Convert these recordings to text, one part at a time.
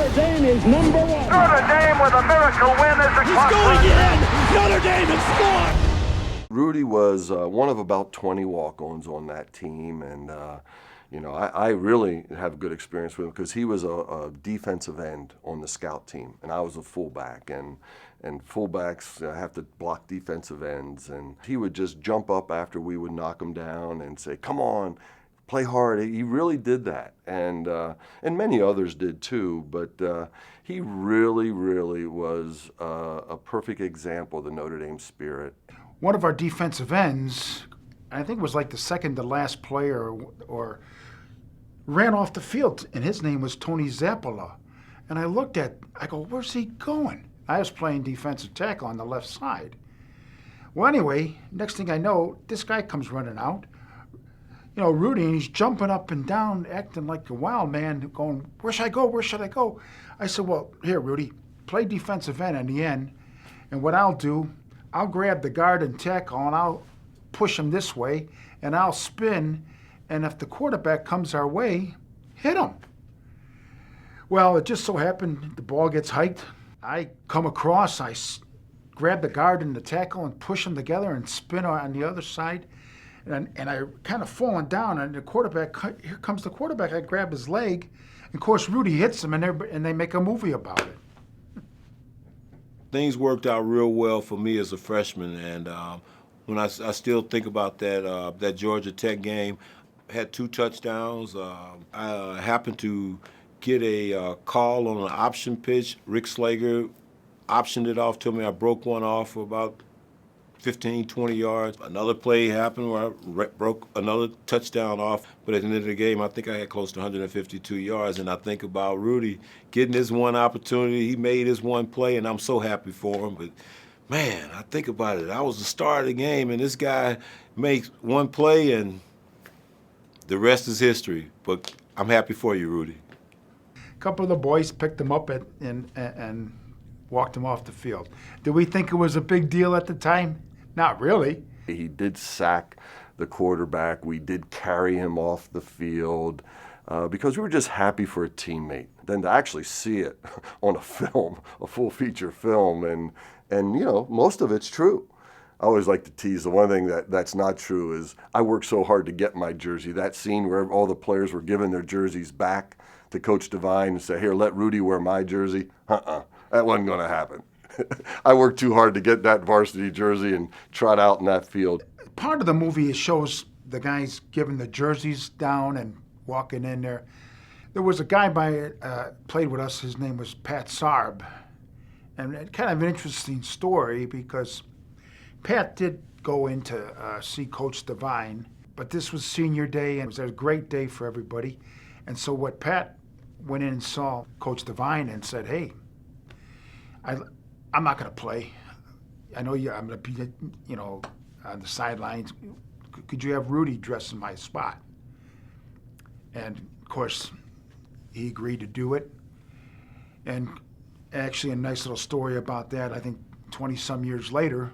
Notre Dame is number one. Notre Dame with a miracle win as the clock Going in. Notre Dame has scored. Rudy was one of about 20 walk-ons on that team, and I really have a good experience with him because he was a defensive end on the scout team, and I was a fullback, and fullbacks have to block defensive ends, and he would just jump up after we would knock him down and say, "Come on, play hard." He really did that, and many others did too, but he really was a perfect example of the Notre Dame spirit. One of our defensive ends, I think it was like the second to last player, or ran off the field, and his name was Tony Zappola. And I go, where's he going? I was playing defensive tackle on the left side. Well, anyway, next thing I know, this guy comes running out. Rudy, and he's jumping up and down, acting like a wild man, going, where should I go? Where should I go? I said, well, here, Rudy, play defensive end in the end, and what I'll do, I'll grab the guard and tackle, and I'll push him this way, and I'll spin, and if the quarterback comes our way, hit him. Well, it just so happened the ball gets hiked. I come across, I grab the guard and the tackle and push them together and spin on the other side. And I kind of falling down, and here comes the quarterback. I grab his leg, and of course Rudy hits him, and they make a movie about it. Things worked out real well for me as a freshman, and when I still think about that Georgia Tech game, had 2 touchdowns. I happened to get a call on an option pitch. Rick Slager optioned it off to me. I broke one off for about 15, 20 yards. Another play happened where I broke another touchdown off. But at the end of the game, I think I had close to 152 yards. And I think about Rudy getting his one opportunity. He made his one play, and I'm so happy for him. But, man, I think about it. I was the star of the game, and this guy makes one play, and the rest is history. But I'm happy for you, Rudy. A couple of the boys picked him up and walked him off the field. Did we think it was a big deal at the time? Not really. He did sack the quarterback. We did carry him off the field because we were just happy for a teammate. Then to actually see it on a film, a full feature film, and most of it's true. I always like to tease the one thing that's not true is I worked so hard to get my jersey. That scene where all the players were giving their jerseys back to Coach Devine and say, "Here, let Rudy wear my jersey." That wasn't going to happen. I worked too hard to get that varsity jersey and trot out in that field. Part of the movie shows the guys giving the jerseys down and walking in there. There was a guy played with us. His name was Pat Sarb, and kind of an interesting story because Pat did go in to see Coach Devine, but this was senior day, and it was a great day for everybody. And so what Pat went in and saw Coach Devine and said, "Hey, I'm not going to play. I know I'm going to be, on the sidelines. Could you have Rudy dress in my spot?" And of course, he agreed to do it. And actually, a nice little story about that. I think 20-some years later,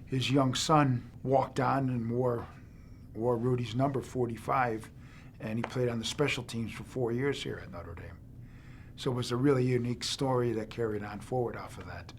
his young son walked on and wore Rudy's number 45, and he played on the special teams for 4 years here at Notre Dame. So it was a really unique story that carried on forward off of that.